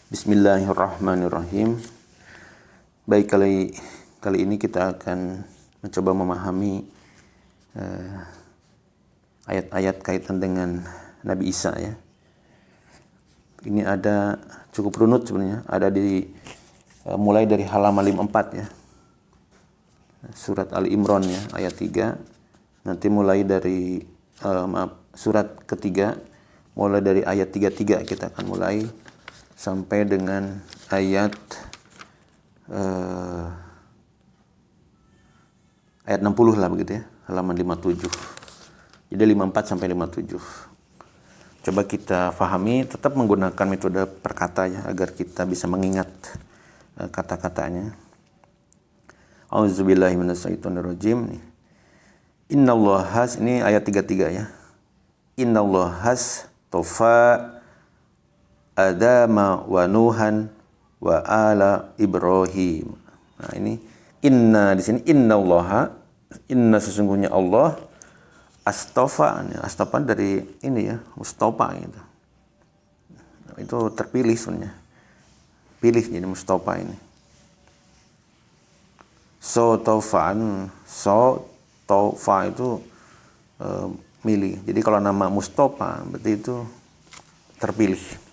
Bismillahirrahmanirrahim. Baik, kali ini kita akan mencoba memahami ayat-ayat kaitan dengan Nabi Isa ya. Ini ada cukup runut sebenarnya, ada di mulai dari halaman 54 ya. Surat Ali Imran ya, ayat 3. Nanti mulai dari surat ketiga, mulai dari ayat 33 kita akan mulai sampai dengan ayat 60 lah begitu ya, halaman 57. Jadi 54 sampai 57. Coba kita fahami, tetap menggunakan metode perkata ya, agar kita bisa mengingat kata-katanya. Auzubillahi minasyaitonirrajim. Innallahas, ini ayat 33 ya. Innallahas tofa Adama wa Nuhan wa ala Ibrahim. Nah, ini inna di sini innallaha, inna sesungguhnya Allah, astofa dari ini ya, mustofa gitu. Itu terpilih sebenarnya. Pilih jadi mustofa ini. So tofa itu milih. Jadi kalau nama mustofa berarti itu terpilih.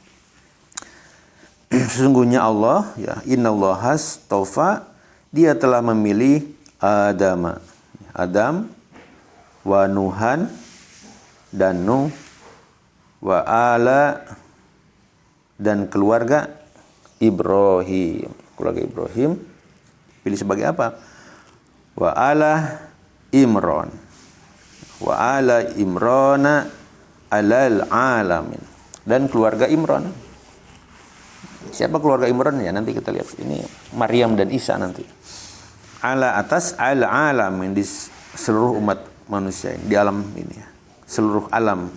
Sesungguhnya Allah ya, innallahas tofa, dia telah memilih Adam wa Nuhan dan Nuh wa ala dan keluarga Ibrahim. Keluarga Ibrahim pilih sebagai apa? Wa ala Imran. Wa ala Imrana alal alamin. Dan keluarga Imran. Siapa keluarga Imran ya? Nanti kita lihat. Ini Maryam dan Isa nanti. Ala atas al-alamin, di seluruh umat manusia ini, di alam ini ya. Seluruh alam.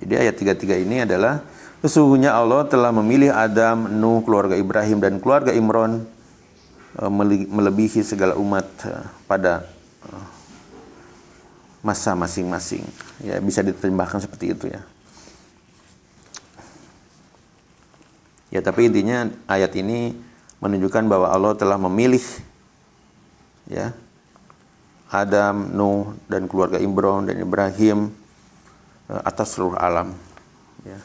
Jadi ayat 33 ini adalah sesungguhnya Allah telah memilih Adam, Nuh, keluarga Ibrahim dan keluarga Imran melebihi segala umat pada masa masing-masing. Ya, bisa diterjemahkan seperti itu ya. Ya, tapi intinya ayat ini menunjukkan bahwa Allah telah memilih ya Adam, Nuh dan keluarga Imran dan Ibrahim atas seluruh alam ya.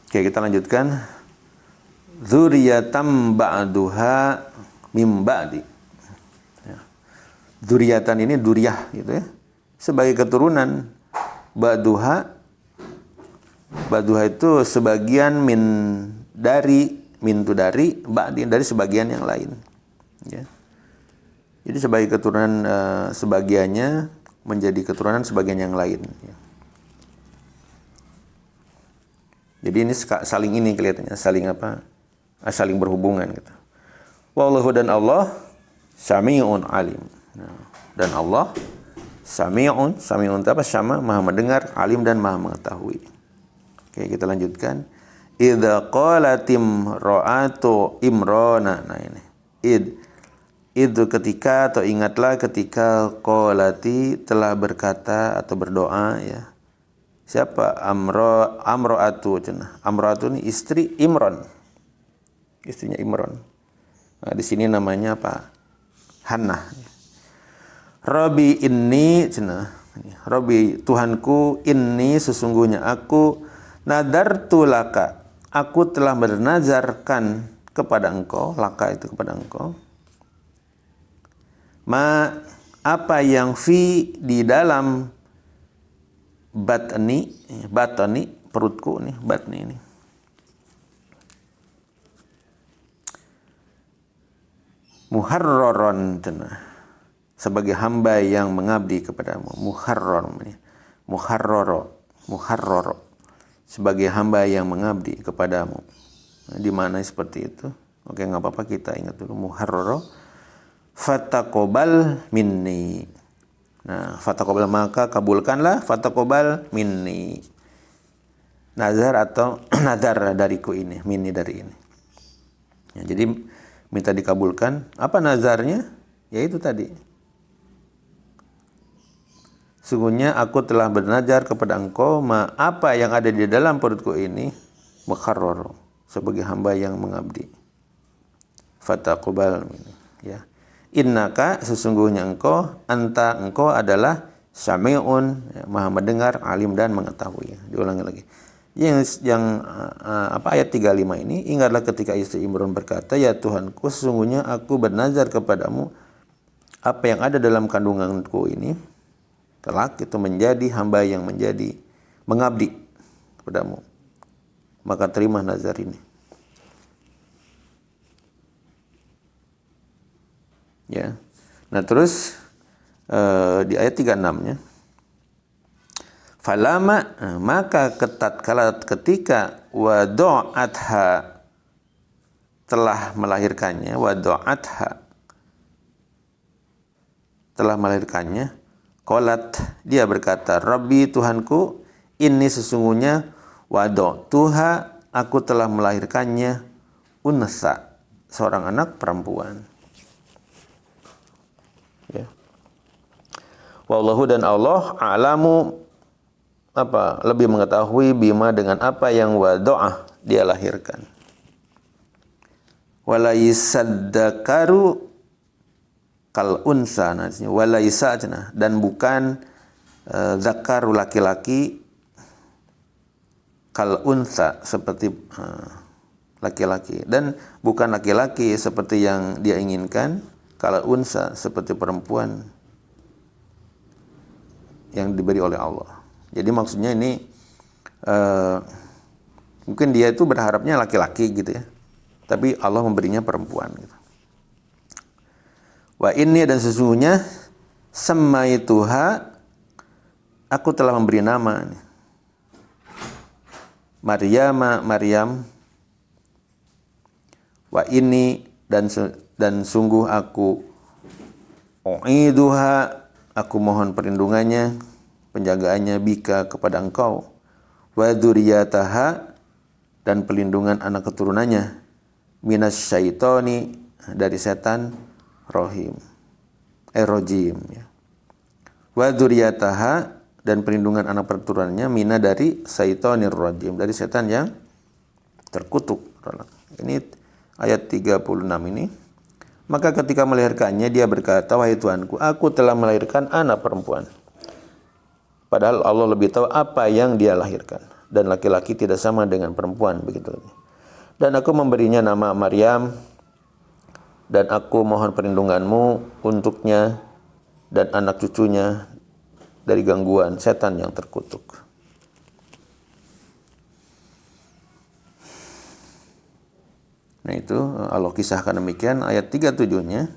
Oke, kita lanjutkan. Dzurriyatam ba'duha mim ba'di. Ya. Dzurriyatan ini duriyah gitu ya. Sebagai keturunan, ba'duha itu sebagian dari ba'di, dari sebagian yang lain ya. Jadi sebagai keturunan sebagiannya menjadi keturunan sebagian yang lain ya. Jadi ini saling ini kelihatannya saling berhubungan gitu. Wallahu, dan Allah Sami'un alim. Nah, dan Allah Sami'un apa? Sama, maha mendengar, alim dan maha mengetahui. Oke, kita lanjutkan. Idza qalatim ra'atu imrana. Nah ini. Itu ketika, atau ingatlah ketika qalati telah berkata atau berdoa ya. Siapa? Amro'atu cenah. Amro'atu ini istri Imran. Istrinya Imran. Nah, di sini namanya apa? Hannah. Rabbi inni cenah. Rabbi, Tuhanku, inni sesungguhnya aku, nadartu laka, aku telah bernazarkan kepada engkau, laka itu kepada engkau, apa yang di dalam batni perutku nih, batni ini, muharraron sebagai hamba yang mengabdi kepadamu, muharraro sebagai hamba yang mengabdi kepadamu. Nah, di mana seperti itu? Oke, nggak apa-apa, kita ingat dulu. Muharraro fataqobal minni. Nah, fataqobal maka kabulkanlah, fataqobal minni. Nazar atau nadar dariku ini, minni dari ini. Ya, jadi minta dikabulkan. Apa nazarnya? Yaitu tadi. Sungguhnya aku telah bernazar kepada engkau apa yang ada di dalam perutku ini, muqarrar, sebagai hamba yang mengabdi. Fataqabbal minni, ya. Innaka, sesungguhnya engkau, anta, engkau adalah sami'un, ya, maha mendengar, alim dan mengetahui. Diulangi lagi. Ayat 35 ini, ingatlah ketika istri Imran berkata, ya Tuhanku, sesungguhnya aku bernazar kepadamu apa yang ada dalam kandunganku ini kelak itu menjadi hamba yang menjadi mengabdi kepadamu, maka terima nazar ini. Ya. Nah, terus di ayat 36-nya, falama, maka ketika wadu'atha, telah melahirkannya, qalat, dia berkata, Rabbi, Tuhanku, ini sesungguhnya wadu'tuha, aku telah melahirkannya, unsa, seorang anak perempuan. Ya. Wallahu, dan Allah, a'lamu, lebih mengetahui, bima, dengan apa yang wadu'ah, dia lahirkan. Walaisaddakaru kal unsa, walaisa, dan bukan zakaru, laki-laki, kal unsa, seperti laki-laki, dan bukan laki-laki seperti yang dia inginkan, kal unsa, seperti perempuan yang diberi oleh Allah. Jadi maksudnya ini mungkin dia itu berharapnya laki-laki gitu ya, tapi Allah memberinya perempuan gitu. Wa inni, dan sesungguhnya samaituha, aku telah memberi nama Maryam. Wa inni, dan sungguh aku u'iduha, aku mohon perlindungannya, penjagaannya, bika, kepada engkau, wa dzurriyyataha, dan pelindungan anak keturunannya, minasyaitoni, dari setan rojim, ya. Wa dzurriyyataha, dan perlindungan anak keturunannya, mina, dari syaitonir rojim, dari setan yang terkutuk. Ini ayat 36 ini. Maka ketika melahirkannya, dia berkata, wahai Tuhanku, aku telah melahirkan anak perempuan. Padahal Allah lebih tahu apa yang dia lahirkan, dan laki-laki tidak sama dengan perempuan, begitu. Dan aku memberinya nama Maryam, dan aku mohon perlindunganmu untuknya dan anak cucunya dari gangguan setan yang terkutuk. Nah, itu Allah kisahkan demikian. Ayat 37-nya,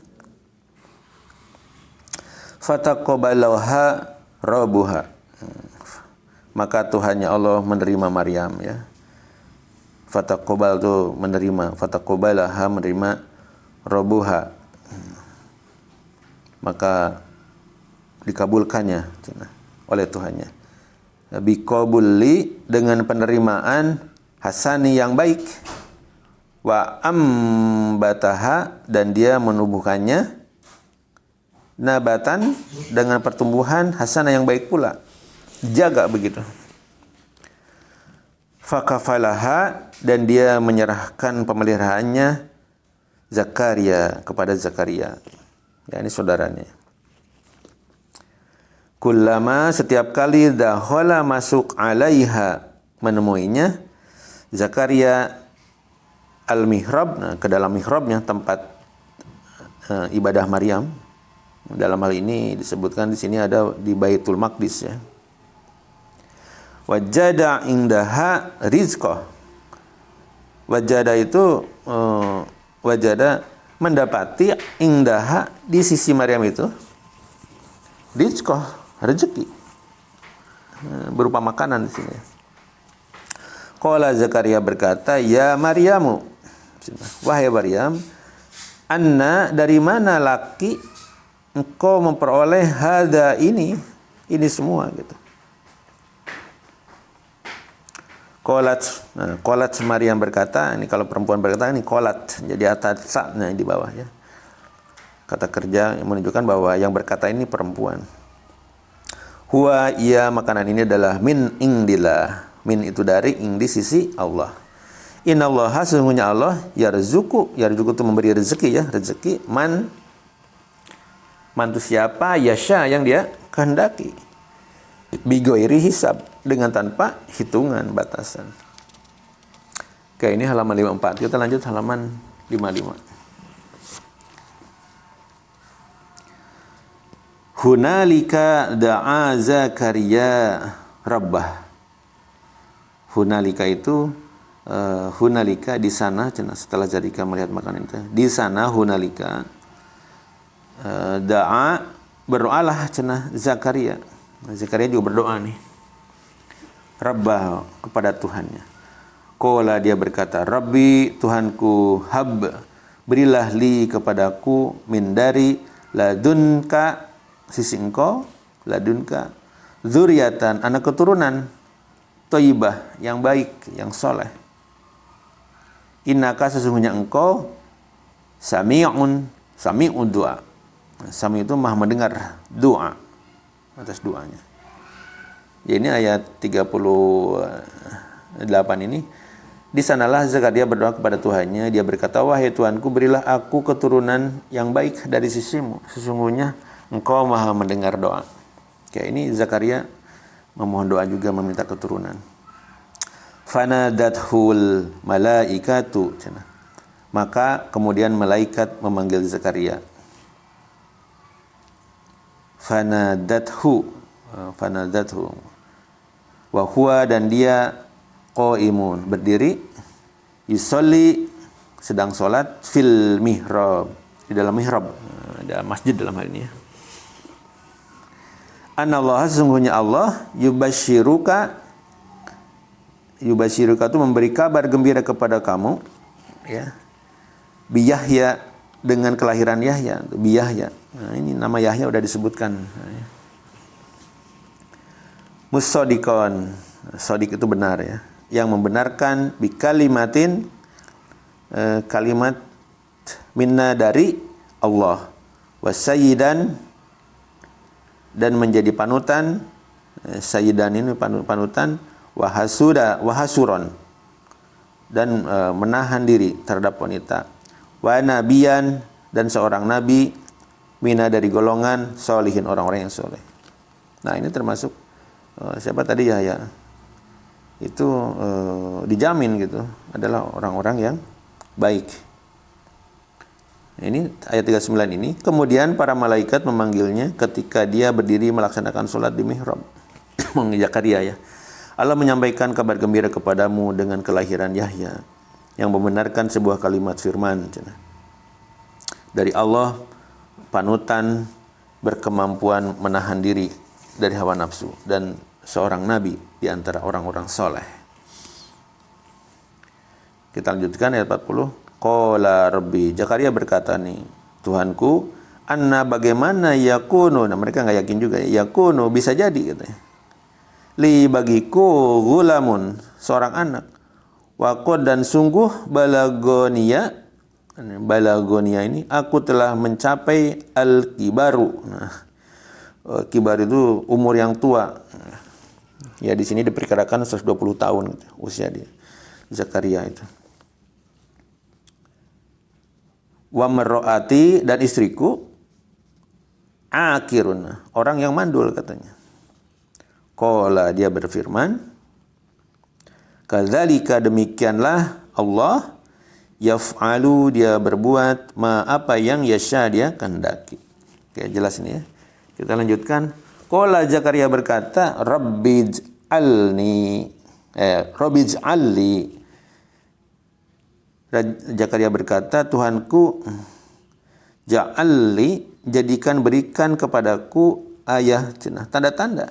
fataqabbalaha rabbuha, maka Tuhannya Allah menerima Maryam, ya. Fataqabbal itu menerima, fataqabbalaha, menerima, rabbuha, maka dikabulkannya oleh Tuhannya. Biqabuli, dengan penerimaan hasani, yang baik. Wa ambataha, dan dia menumbuhkannya, nabatan, dengan pertumbuhan hasana, yang baik pula. Jaga begitu. Fakafalaha, dan dia menyerahkan pemeliharaannya, Zakaria, kepada Zakaria. Ya, ini saudaranya. Kullama, setiap kali dakhala, masuk, alaiha, menemuinya, Zakaria, al-mihrab, ke dalam mihrabnya, tempat ibadah Maryam. Dalam hal ini disebutkan di sini ada di Baitul Maqdis, ya. Wajada indaha rizqah. Wajada itu wajada, mendapati, indaha, di sisi Maryam itu, rizqah, rezeki, berupa makanan di sini. Qala, Zakaria berkata, ya Maryamu, wahai Maryam, anna, dari mana laki engkau memperoleh hada, ini semua gitu. Qalat, Maryam berkata, ini kalau perempuan berkata, ini qalat, jadi atas sa-nya di bawah, ya. Kata kerja yang menunjukkan bahwa yang berkata ini perempuan. Huwa, ia, makanan ini adalah min indillah. Min itu dari, ing, di sisi Allah. Innallaha sesungguhnya Allah yarzuqu itu memberi rezeki ya, rezeki man itu siapa, yasha yang dia kehendaki. Bigoiri hisab, dengan tanpa hitungan batasan. Oke, ini halaman 54. Kita lanjut halaman 55. Hunalika da'a Zakaria rabbah. Hunalika itu hunalika di sana setelah Zakaria melihat makanan itu. Di sana hunalika da'a berdoalah Zakaria. Zakaria juga berdoa nih. Rabbah kepada Tuhannya. Qala dia berkata, Rabbi Tuhanku, hab berilah li kepadaku min dari ladunka sisi engkau, ladunka dzurriatan anak keturunan thayyibah yang baik, yang soleh. Innaka sesungguhnya engkau sami'un du'a. Sami itu maha mendengar doa, atas doanya. Ya, ini ayat 38 ini. Di sanalah Zakaria berdoa kepada Tuhannya. Dia berkata, wahai Tuhanku, berilah aku keturunan yang baik dari sisimu. Sesungguhnya engkau maha mendengar doa. Kayak ini Zakaria memohon doa juga, meminta keturunan. Fanadathul malaikatu. Maka kemudian malaikat memanggil Zakaria. Fanadathu wa huwa dan dia qaimun berdiri, yusolli sedang solat, fil mihrab di dalam mihrab, dalam masjid dalam hal ini ya. Anallaha sesungguhnya Allah yubasyiruka itu memberi kabar gembira kepada kamu ya, bi Yahya dengan kelahiran Yahya, bi Yahya. Nah, ini nama Yahya udah disebutkan. Musaddiqan, shadiq itu benar ya, yang membenarkan bi kalimatin kalimat minna dari Allah, wasayyidan dan menjadi panutan, sayyidan ini panutan, wahasuron dan menahan diri terhadap wanita, wa nabiyan dan seorang nabi, mina dari golongan solihin orang-orang yang soleh. Nah, ini termasuk siapa tadi ya itu dijamin gitu adalah orang-orang yang baik. Ini ayat 39 ini. Kemudian para malaikat memanggilnya ketika dia berdiri melaksanakan sholat di mihrab. Zakaria ya. Allah menyampaikan kabar gembira kepadamu dengan kelahiran Yahya yang membenarkan sebuah kalimat firman dari Allah, panutan, berkemampuan menahan diri dari hawa nafsu, dan seorang nabi di antara orang-orang soleh. Kita lanjutkan ayat 40. Qala Rabbi, Zakaria berkata nih, Tuhanku, anna bagaimana yakunu, nah mereka nggak yakin juga, yakunu bisa jadi katanya. Li bagiku gulamun, seorang anak. Waqad dan sungguh balagonia ini aku telah mencapai al-kibaru. Nah, kibar itu umur yang tua. Ya di sini diperkirakan 120 tahun gitu, usia dia. Zakaria itu. Wa mar'ati dan istriku akirun, orang yang mandul katanya. Qala dia berfirman, kadzalika demikianlah Allah yaf'alu dia berbuat ma apa yang yasha dia kehendaki. Oke, jelas ini ya. Kita lanjutkan. Qala Zakaria berkata, Rabbij'alni Zakaria berkata, Tuhanku, ja'alli jadikan berikan kepadaku ayat tanda-tanda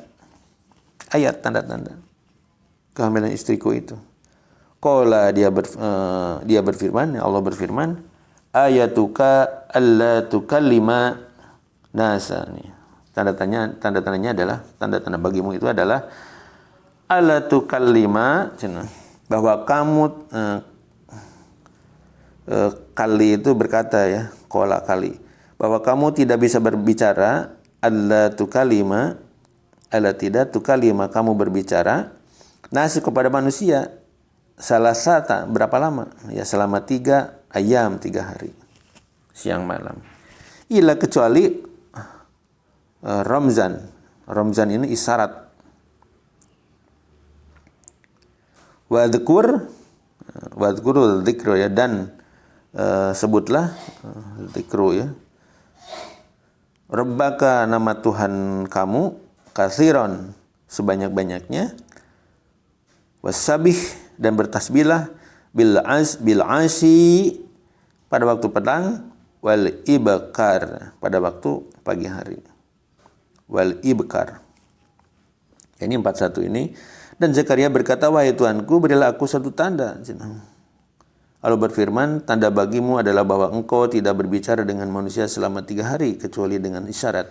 kehamilan istriku itu. Qala dia berfirman, Allah berfirman, ayatuka alla tukallima nasa. Tanda-tandanya adalah tanda-tanda bagimu itu adalah alla tukallima, bahwa kamu kali itu berkata ya, qala kali, bahwa kamu tidak bisa berbicara, alla tukalima, alla tidak tukalima kamu berbicara nasi kepada manusia salasata, berapa lama? Ya selama 3 ayam, 3 hari. Siang malam. Ila kecuali Ramzan. Ramzan ini isyarat. Wadhkurul dzikru ya, dan sebutlah dzikru ya. Rabbaka, nama Tuhan kamu, katsiran, sebanyak-banyaknya. Wasabih, dan bertasbihlah bil asyi, pada waktu petang, wal ibkar, pada waktu pagi hari. Wal ibkar. Ini 41 ini. Dan Zakaria berkata, wahai Tuanku, berilah aku satu tanda. Allah berfirman, tanda bagimu adalah bahwa engkau tidak berbicara dengan manusia selama 3 hari, kecuali dengan isyarat.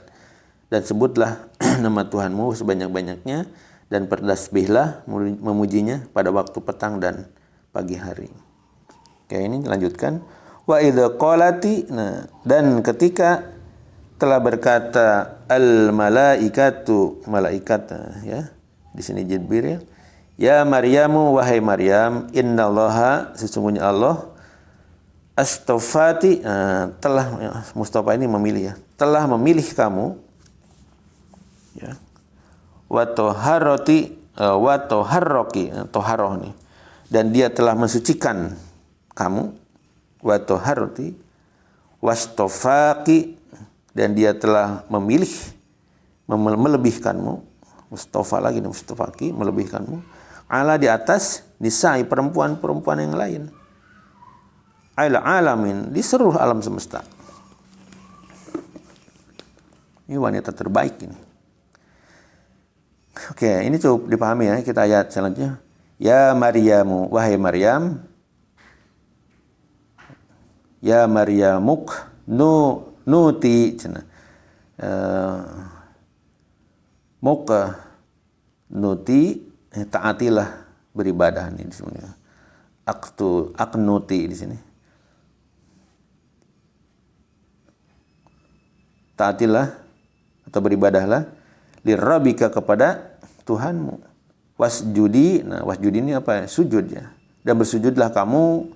Dan sebutlah nama Tuhanmu sebanyak-banyaknya, dan bertasbihlah memujinya pada waktu petang dan pagi hari. Oke, ini lanjutkan. Wa idza qalati, nah, dan ketika telah berkata al malaikatu, malaikat ya. Di sini Jibril, ya Maryamu, wahai Maryam, innallaha, sesungguhnya Allah, astafati, telah, Mustafa ini memilih ya, telah memilih kamu ya, wa toharroki, toharoh nih, dan dia telah mensucikan kamu, wa toharroti, wastofaki, dan dia telah memilih, melebihkanmu, Mustafa lagi, Mustafaki, melebihkanmu, ala, di atas, nisa'i, perempuan-perempuan yang lain, ala alamin, di seluruh alam semesta. Ini wanita terbaik ini. Oke, ini cukup dipahami ya. Kita ayat selanjutnya. Ya Maryamu, wahai Maryam, ya Maryamuk nuti, muka nuti, taatilah, beribadah nih di sini. Aknuti di sini. Taatilah atau beribadahlah lirabbika, kepada Tuhanmu. Wasjudi, nah wasjudi ini apa? Sujud ya. Dan bersujudlah kamu,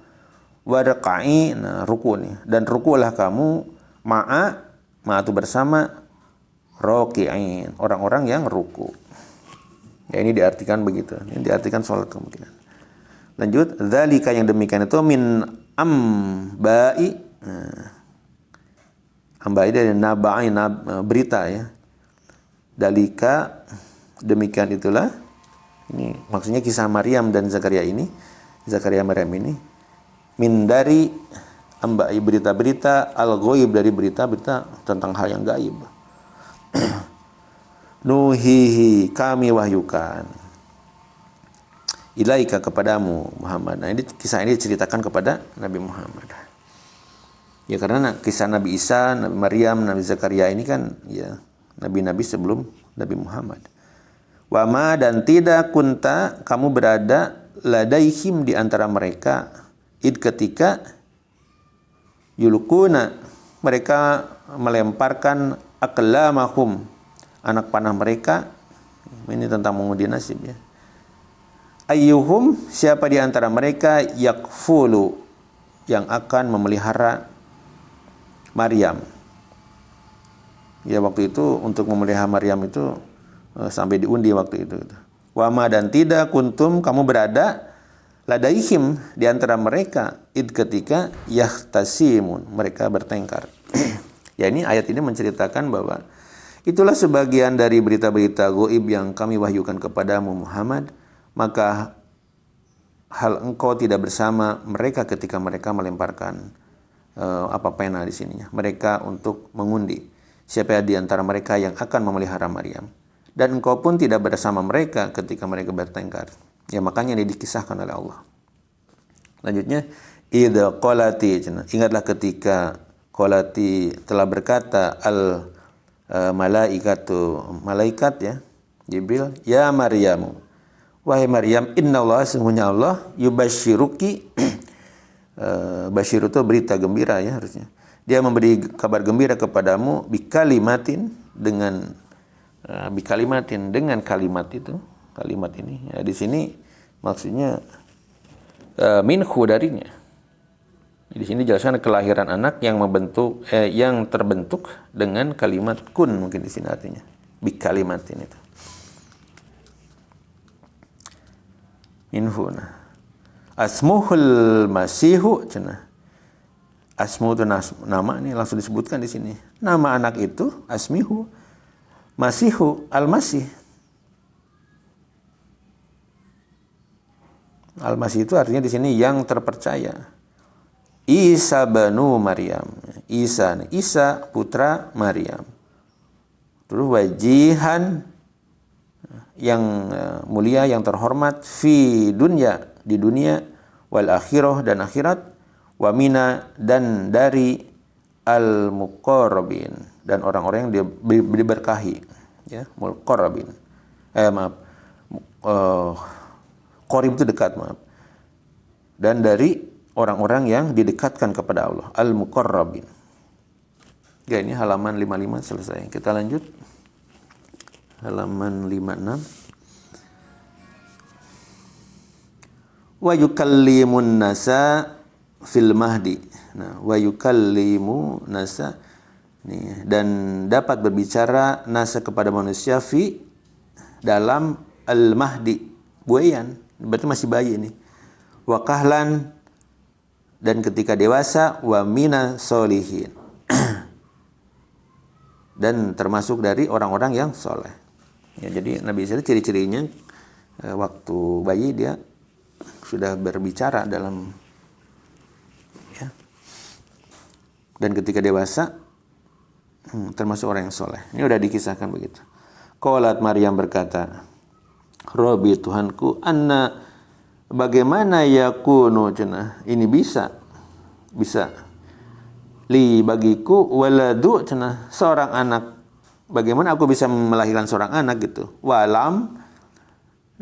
warqa'i, nah ruku nih, dan rukulah kamu, ma'a itu bersama, roki'in, orang-orang yang ruku. Ya, ini diartikan begitu. Ini diartikan sholat kemungkinan. Lanjut, dzalika, yang demikian itu, min amba'i, amba'i dari naba'i, berita ya. Dalika, demikian itulah. Ini maksudnya kisah Maryam dan Zakaria ini. Zakaria Maryam ini. Min dari amba'i, berita-berita, al-ghaib, dari berita-berita tentang hal yang gaib. Nuhihi, kami wahyukan, ilaika, kepadamu Muhammad. Nah, ini kisah ini diceritakan kepada Nabi Muhammad. Ya, karena kisah Nabi Isa, Nabi Maryam, Nabi Zakaria ini kan ya nabi-nabi sebelum Nabi Muhammad. Wama, dan tidak kunta, kamu berada, ladaihim, di antara mereka, id, ketika, yulukuna, mereka melemparkan aqlamahum, anak panah mereka. Ini tentang mengundi nasib ya. Ayyuhum, siapa di antara mereka, yakfulu, yang akan memelihara Maryam. Ya, waktu itu untuk memelihara Maryam itu sampai diundi waktu itu. Wama, dan tidak kuntum, kamu berada, ladaihim, di antara mereka, id, ketika, yahtasimun, mereka bertengkar. Ya, ini ayat ini menceritakan bahwa itulah sebagian dari berita-berita gaib yang kami wahyukan kepadamu Muhammad, maka hal engkau tidak bersama mereka ketika mereka melemparkan pena di sininya. Mereka untuk mengundi siapa di antara mereka yang akan memelihara Maryam. Dan engkau pun tidak bersama mereka ketika mereka bertengkar. Ya, makanya ini dikisahkan oleh Allah. Lanjutnya, idza qalati, ingatlah ketika qalati, telah berkata al malaikatu, malaikat ya, Jibril, ya Maryamu, wahai Maryam, innallaha, sesungguhnya Allah, yubasyiruki, basyir itu berita gembira ya harusnya. Dia memberi kabar gembira kepadamu, bikalimatin, dengan bikalimatin, dengan kalimat itu, kalimat ini ya, di sini maksudnya minhu darinya. Di sini dijelaskan kelahiran anak yang yang terbentuk dengan kalimat kun, mungkin di sini artinya bi kalimatin itu. Minhu. Asmuhul masihu cenah. Asmu itu nama, ini langsung disebutkan di sini. Nama anak itu asmihu masihu al-masih. Al-masih itu artinya di sini yang terpercaya. Isa banu Maryam. Isa putra Maryam. Terus wajihan yang mulia, yang terhormat fi dunya, di dunia, wal akhirah dan akhirat, wa mina dan dari al muqarrabin dan orang-orang yang diberkahi, ya, muqarrabin. Qarib itu dekat, maaf. Dan dari orang-orang yang didekatkan kepada Allah, al-muqarrabin. Ya, ini halaman 55 selesai. Kita lanjut. Halaman 56. Wa yukallimun nasa fil mahdi. Nah, wa yukallimu nasa nih, dan dapat berbicara nasa kepada manusia fi dalam al-mahdi, buayan, berarti masih bayi ini. Wa kahlan, dan ketika dewasa, wa mina solihin, dan termasuk dari orang-orang yang soleh. Ya, jadi Nabi Isa itu ciri-cirinya waktu bayi dia sudah berbicara dalam, ya, dan ketika dewasa termasuk orang yang soleh. Ini udah dikisahkan begitu. Qalat Maryam berkata, Robi Tuhanku, anna, bagaimana yakunu cenah ini bisa li bagiku waladu cenah seorang anak, bagaimana aku bisa melahirkan seorang anak gitu, walam,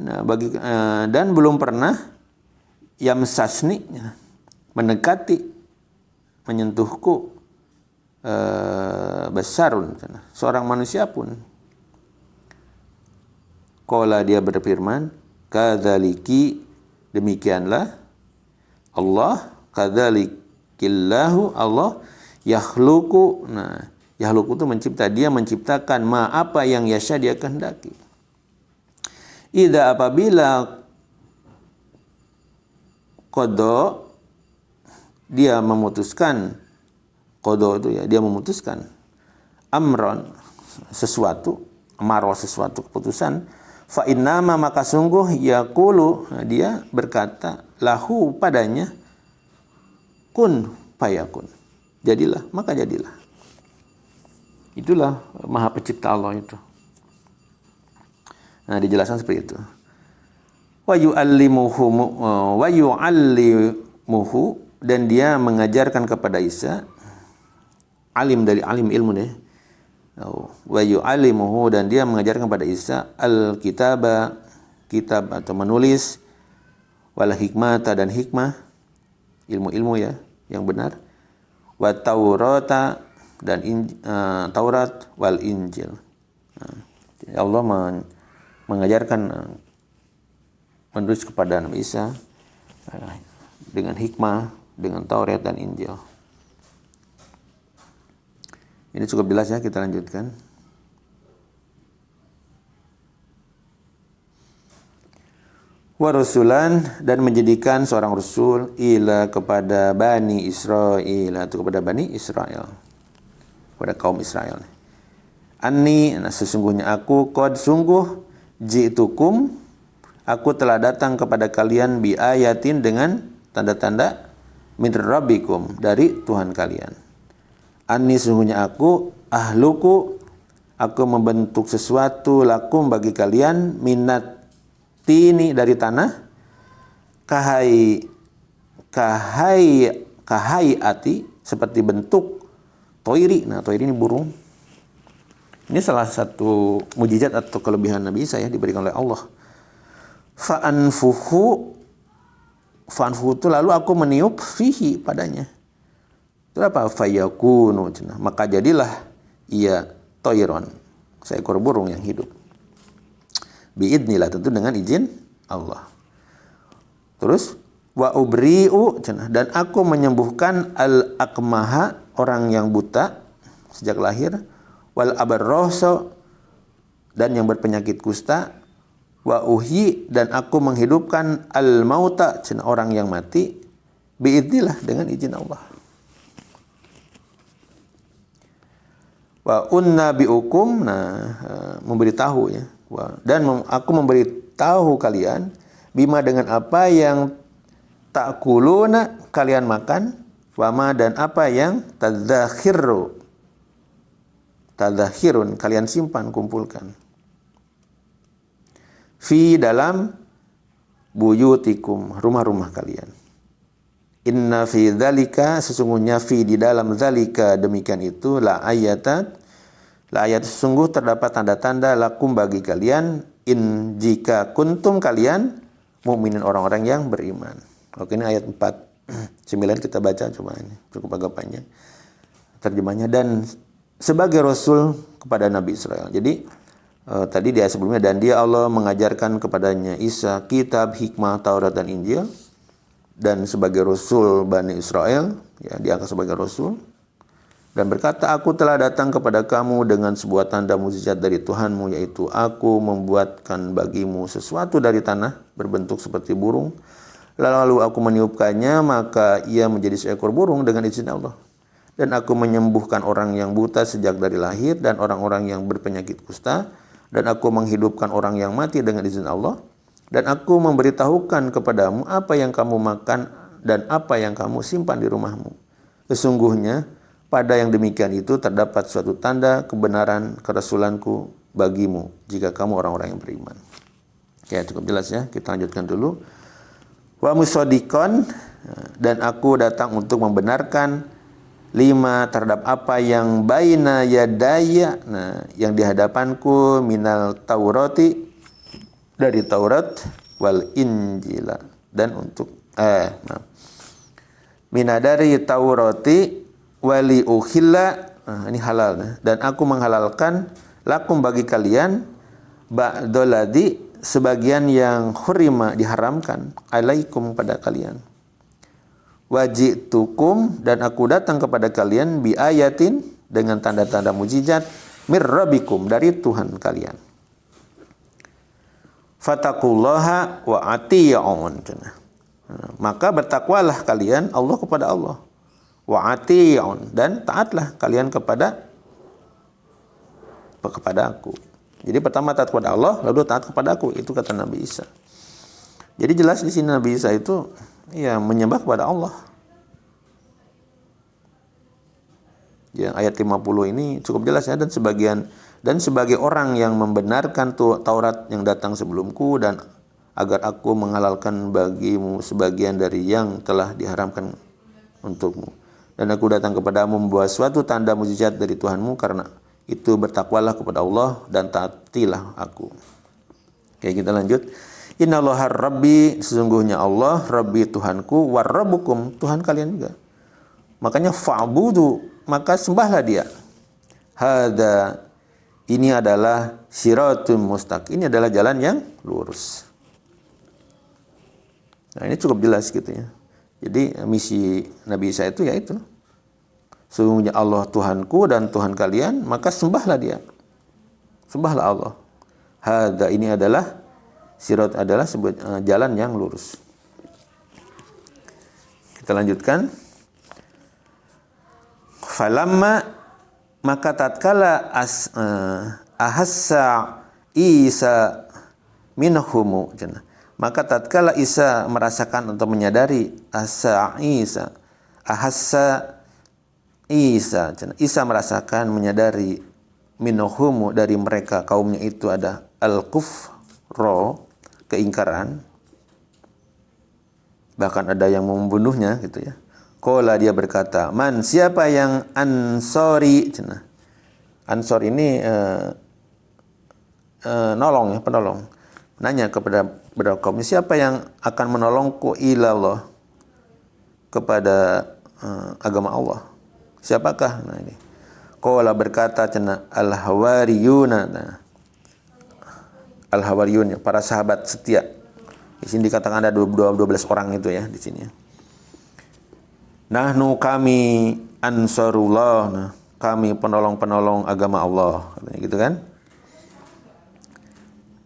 nah, dan belum pernah yamsasni, mendekati, menyentuhku besarun cenah seorang manusia pun. Qala, dia berfirman, kadzaliki, demikianlah Allah, kadzalikillahu, Allah, yakhluqu. Nah, yakhluqu itu mencipta, dia menciptakan apa yang yasha, dia kehendaki. Idza, apabila qada, dia memutuskan, qada itu ya, dia memutuskan, amron, sesuatu, amaro, sesuatu keputusan, fa innama, maka sungguh, yaqulu, dia berkata, lahu, padanya, kun fayakun, jadilah maka jadilah. Itulah Maha Pencipta Allah itu. Nah, dijelaskan seperti itu. Wa yu'allimuhu, dan dia mengajarkan kepada Isa, alim dari alim, ilmu deh. Wa yu'allimuhu, dan dia mengajarkan kepada Isa al-kitaba, kitab atau menulis, wal hikmata, dan hikmah, ilmu-ilmu ya yang benar, wa taurata, dan Taurat, wal Injil. Allah mengajarkan menulis kepada Nabi Isa dengan hikmah, dengan Taurat dan Injil. Ini cukup jelas ya, kita lanjutkan. Wa rasulan, dan menjadikan seorang rasul, ila, kepada Bani Israel, atau kepada Bani Israel, kepada kaum Israel. Anni, nah sesungguhnya aku, qad, sungguh, ji'tukum, aku telah datang kepada kalian, bi ayatin, dengan tanda-tanda, min rabbikum, dari Tuhan kalian. Anni, sesungguhnya aku, ahluku, aku membentuk sesuatu, lakum, bagi kalian, minat tini, dari tanah, kahai ati, seperti bentuk toiri. Nah, toiri ini burung. Ini salah satu mujizat atau kelebihan Nabi Isa ya, diberikan oleh Allah. Fa'anfuhu itu lalu aku meniup, fihi, padanya. Itu apa? Fayakunu, maka jadilah ia toiron, seekor burung yang hidup. Biidnillah, tentu dengan izin Allah. Terus wa ubri'u cenah, dan aku menyembuhkan al akmaha, orang yang buta sejak lahir, wal abarroso, dan yang berpenyakit kusta, wa uhyi, dan aku menghidupkan al mauta cenah, orang yang mati, biidznillah, dengan izin Allah. Wa unna biukum, memberitahu ya. Dan aku memberitahu kalian bima, dengan apa yang ta'kuluna, kalian makan, wama, dan apa yang tadakhirun, kalian simpan, kumpulkan, fi, dalam buyutikum, rumah-rumah kalian. Inna fi dzalika, sesungguhnya fi, di dalam dzalika, demikian itu, la ayat, sesungguh terdapat tanda-tanda, lakum, bagi kalian, in, jika kuntum, kalian mukminin, orang-orang yang beriman. Oke, ini ayat 4:9 kita baca, coba, ini cukup agak panjang terjemahnya. Dan sebagai rasul kepada Nabi Israel. Jadi tadi di ayat sebelumnya, dan dia Allah mengajarkan kepadanya Isa kitab, hikmah, Taurat, dan Injil, dan sebagai rasul Bani Israel, ya, diangkat sebagai rasul, dan berkata, aku telah datang kepada kamu dengan sebuah tanda mukjizat dari Tuhanmu, yaitu aku membuatkan bagimu sesuatu dari tanah berbentuk seperti burung, lalu aku meniupkannya, maka ia menjadi seekor burung dengan izin Allah. Dan aku menyembuhkan orang yang buta sejak dari lahir, dan orang-orang yang berpenyakit kusta, dan aku menghidupkan orang yang mati dengan izin Allah. Dan aku memberitahukan kepadamu apa yang kamu makan dan apa yang kamu simpan di rumahmu. Sesungguhnya pada yang demikian itu terdapat suatu tanda kebenaran kerasulanku bagimu, jika kamu orang-orang yang beriman. Ya, cukup jelas ya. Kita lanjutkan dulu. Wa musaddiqan, dan aku datang untuk membenarkan, lima, terhadap apa yang baina yadaya, yang di hadapanku, minal taurati, dari Taurat, wal Injila, dan untuk minadari Taurati, wali ukhilla, ini halal, dan aku menghalalkan, lakum, bagi kalian, ba'doladi, sebagian yang hurima, diharamkan, alaikum, pada kalian. Wajitukum, dan aku datang kepada kalian, bi ayatin, dengan tanda-tanda mukjizat, mir rabbikum, dari Tuhan kalian. Fataqullaha wa ati'un, maka bertakwalah kalian Allah kepada Allah, wa ati'un, dan taatlah kalian kepada aku. Jadi pertama taat kepada Allah, lalu taat kepada aku, itu kata Nabi Isa. Jadi jelas di sini Nabi Isa itu ya menyembah kepada Allah. Yang ayat 50 ini cukup jelas ya, dan sebagai orang yang membenarkan Taurat yang datang sebelumku, dan agar aku menghalalkan bagimu sebagian dari yang telah diharamkan untukmu. Dan aku datang kepadamu membawa suatu tanda mukjizat dari Tuhanmu, karena itu bertakwalah kepada Allah dan taatilah aku. Oke, kita lanjut. Innallaha Rabbi, sesungguhnya Allah Rabbi, Tuhanku, war rabbukum, Tuhan kalian juga. Makanya fa'budu, maka sembahlah dia. Hada, ini adalah siratul mustaqim, ini adalah jalan yang lurus. Nah, ini cukup jelas gitu ya. Jadi misi Nabi Isa itu yaitu, sesungguhnya Allah Tuhanku dan Tuhan kalian, maka sembahlah dia. Sembahlah Allah. Hada, ini adalah sirat, adalah jalan yang lurus. Kita lanjutkan. Falamma, maka tatkala ahassa Isa minhumu, maka tatkala Isa merasakan atau menyadari, ahassa Isa merasakan, menyadari, minhumu, dari mereka, kaumnya itu, ada al-kufro, keingkaran, bahkan ada yang membunuhnya gitu ya. Qala, dia berkata, man, siapa yang ansori, ansor ini nolong ya, penolong. Nanya kepada kaum, siapa yang akan menolongku ilallah, kepada agama Allah. Siapakah? Nah ini. Qala, berkata al-hawariyuna, al-hawariyun, para sahabat setia Di sini dikatakan ada 12 orang itu ya di sini. Nahnu kami ansarullah, nah, kami penolong-penolong agama Allah, katanya gitu kan.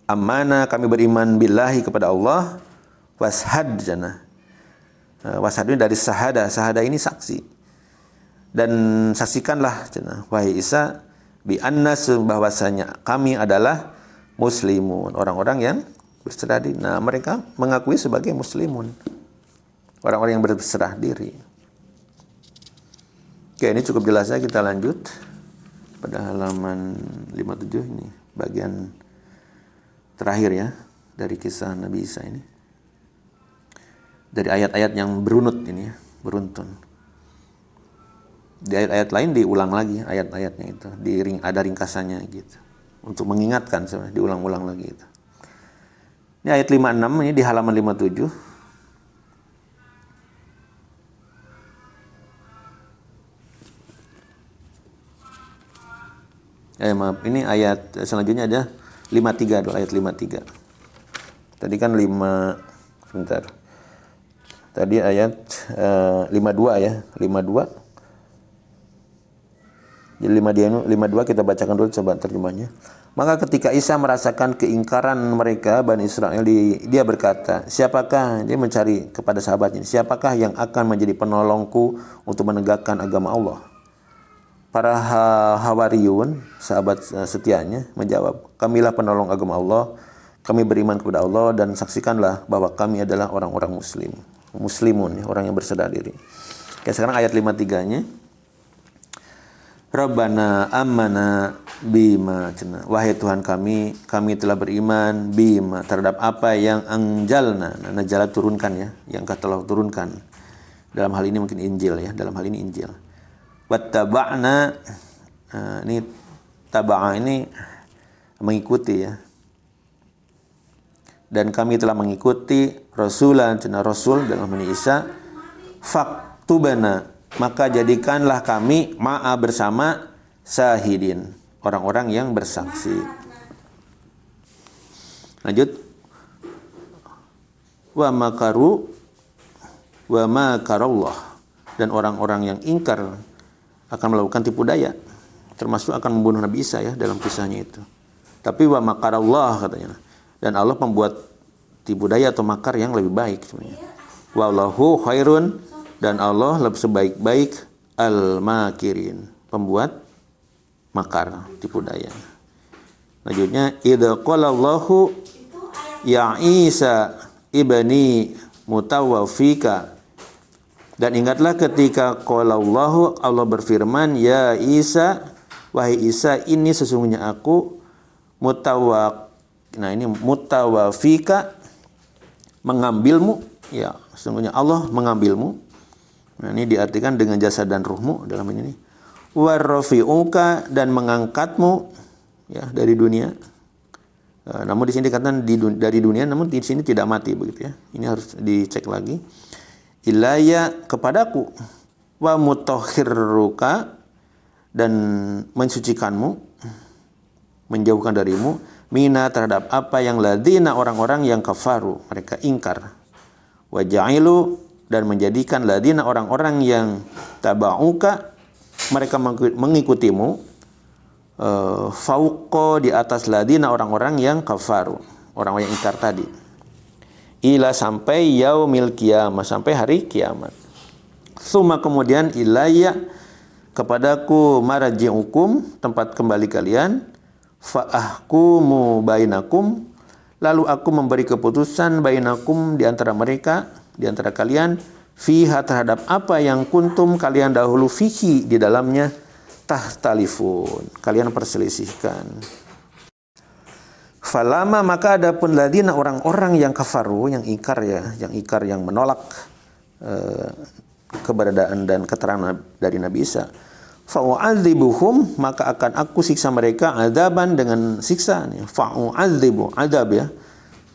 Amana kami beriman billahi kepada Allah, washhad jannah. Washhad ini dari sahada, sahada ini saksi. Dan saksikanlah jannah, wahai Isa, bi anna bahwasanya kami adalah muslimun, orang-orang yang berserah diri. Nah, mereka mengakui sebagai muslimun, orang-orang yang berserah diri. Oke, ini cukup jelasnya. Kita lanjut pada halaman 57 ini, bagian terakhir ya dari kisah Nabi Isa ini. Dari ayat-ayat yang berunut ini ya, beruntun. Di ayat-ayat lain diulang lagi ayat-ayatnya itu, ada ringkasannya gitu. Untuk mengingatkan sebenarnya, diulang-ulang lagi itu. Ini ayat 56 ini di halaman 57. Maaf, ini ayat selanjutnya ada 53 dulu, ayat 53. Tadi kan 5, sebentar. Tadi ayat 52 ya, 52. Jadi 52 kita bacakan dulu coba terjemahnya. Maka ketika Isa merasakan keingkaran mereka Bani Israel, dia berkata, siapakah, dia mencari kepada sahabatnya, siapakah yang akan menjadi penolongku untuk menegakkan agama Allah? Para Hawariyun, sahabat setianya, menjawab, kamilah penolong agama Allah, kami beriman kepada Allah dan saksikanlah bahwa kami adalah orang-orang muslimun, orang yang berserah diri. Oke, sekarang ayat 53-nya. Rabbana ammana bima cena. Wahai Tuhan kami telah beriman bima terhadap apa yang anjalna. Nah, najala turunkan ya, yang Engkau telah turunkan. Dalam hal ini mungkin Injil ya, dalam hal ini Injil. Wattaba'na, ini taba'a ini mengikuti ya. Dan kami telah mengikuti rasulan cena rasul dalam hal ini Isa. Faktubana, maka jadikanlah kami ma'a bersama syahidin, orang-orang yang bersaksi. Lanjut. Wa makaru wa makarallah, dan orang-orang yang ingkar akan melakukan tipu daya, termasuk akan membunuh Nabi Isa ya dalam kisahnya itu. Tapi wa makarallah katanya. Dan Allah membuat tipu daya atau makar yang lebih baik sebenarnya. Wallahu khairun, dan Allah lebih sebaik-baik al-makirin, pembuat makar, tipu daya. Lanjutnya, idza qala Allahu ya Isa ibni mutawaffika, dan ingatlah ketika qala Allahu, Allah berfirman, ya Isa, wahai Isa, ini sesungguhnya aku mutawaffika, mengambilmu, ya sesungguhnya Allah mengambilmu. Nah, ini diartikan dengan jasad dan ruhmu dalam ini. Warrafi'uka, dan mengangkatmu ya dari dunia. Namun di sini dikatakan dari dunia, namun di sini tidak mati begitu ya. Ini harus dicek lagi. Ilayya, kepadaku, wa mutahhiruka, dan mensucikanmu, menjauhkan darimu, mina terhadap apa yang ladina, orang-orang yang kafaru, mereka ingkar. Wa ja'ilu, dan menjadikan ladina, orang-orang yang taba'uka, mereka mengikutimu, fauqa, di atas ladina, orang-orang yang kafaru, orang-orang yang ingkar tadi, ila, sampai yaumil qiyamah, sampai hari kiamat. Suma, kemudian, ilayya, kepadaku, marji'ukum, tempat kembali kalian, fa'ahkumu bainakum, lalu aku memberi keputusan bainakum, di antara mereka, di antara kalian, fiha, terhadap apa yang kuntum, kalian dahulu, fihi, di dalamnya, tahtalifun, kalian perselisihkan. Falama, maka adapun ladina, orang-orang yang kafaru, yang ingkar ya, yang menolak keberadaan dan keterangan dari Nabi Isa, fa'u'adzibuhum, maka akan aku siksa mereka, adzaban, dengan siksaan ya. Fa'u'adzibu, adzab ya,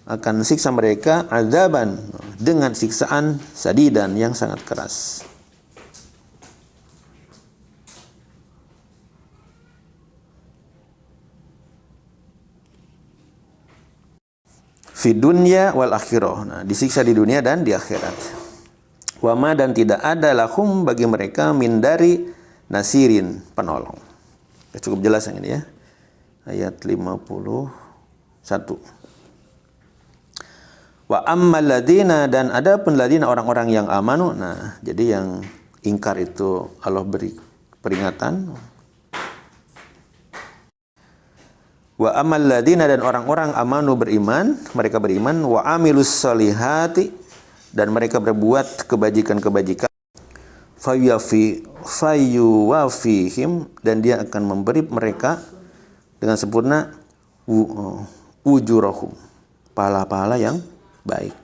akan siksa mereka, adzaban, dengan siksaan, sadidan, yang sangat keras. Fi dunya wal akhirah. Nah, disiksa di dunia dan di akhirat. Wa ma dan tidak ada lahum bagi mereka min dari nasirin, penolong. Ya, cukup jelas yang ini ya. Ayat 51. Wa ammal ladina dan adapun ladina orang-orang yang amanu. Nah, jadi yang ingkar itu Allah beri peringatan. Wa amal ladina dan orang-orang amanu beriman, mereka beriman, wa amilus solihati dan mereka berbuat kebajikan-kebajikan, fayuwafihim dan dia akan memberi mereka dengan sempurna ujurahum, pahala-pahala yang baik.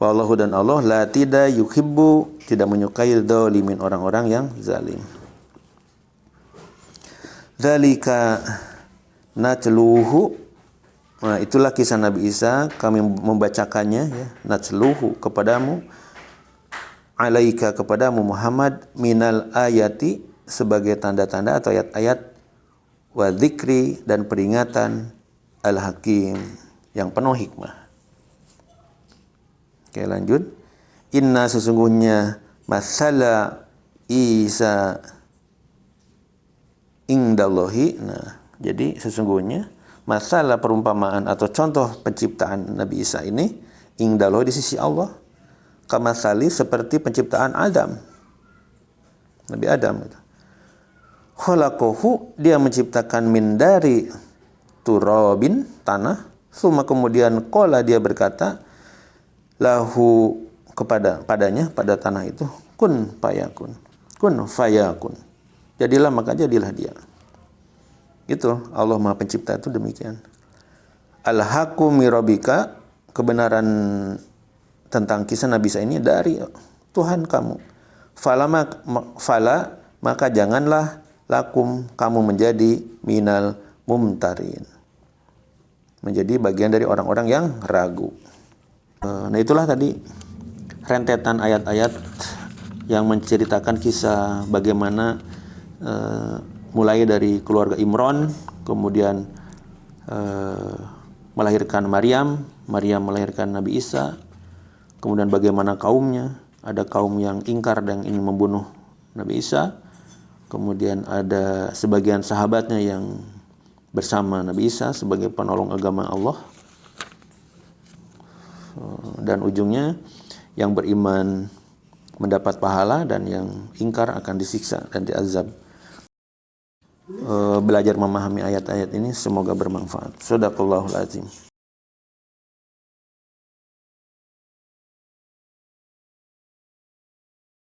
Wallahu dan Allah la tidak yuhibbu tidak menyukai dzalimin orang-orang yang zalim. Dzalika natluhu, nah itulah kisah Nabi Isa, kami membacakannya ya, natluhu kepadamu, alaika kepadamu Muhammad, minal ayati sebagai tanda-tanda atau ayat-ayat, wa dzikri dan peringatan, al-hakim yang penuh hikmah. Oke lanjut. Inna sesungguhnya masala Isa indallahi. Nah, jadi sesungguhnya masalah perumpamaan atau contoh penciptaan Nabi Isa ini indallahi di sisi Allah kamasali seperti penciptaan Adam. Nabi Adam itu. Khalaqahu dia menciptakan min dari turabin tanah, summa kemudian qala dia berkata lahu padanya pada tanah itu kun fayakun. Kun fayakun. Jadilah maka jadilah dia. Gitu, Allah Maha Pencipta itu demikian. Al-haqqu mirabika, kebenaran tentang kisah Nabi Isa ini dari Tuhan kamu. Fala maka janganlah lakum kamu menjadi minal mumtarin. Menjadi bagian dari orang-orang yang ragu. Nah itulah tadi rentetan ayat-ayat yang menceritakan kisah bagaimana mulai dari keluarga Imran, kemudian melahirkan Maryam melahirkan Nabi Isa, kemudian bagaimana kaumnya, ada kaum yang ingkar dan ingin membunuh Nabi Isa, kemudian ada sebagian sahabatnya yang bersama Nabi Isa sebagai penolong agama Allah, dan ujungnya yang beriman mendapat pahala dan yang ingkar akan disiksa dan diazab. Belajar memahami ayat-ayat ini semoga bermanfaat. Shadaqallahul azim.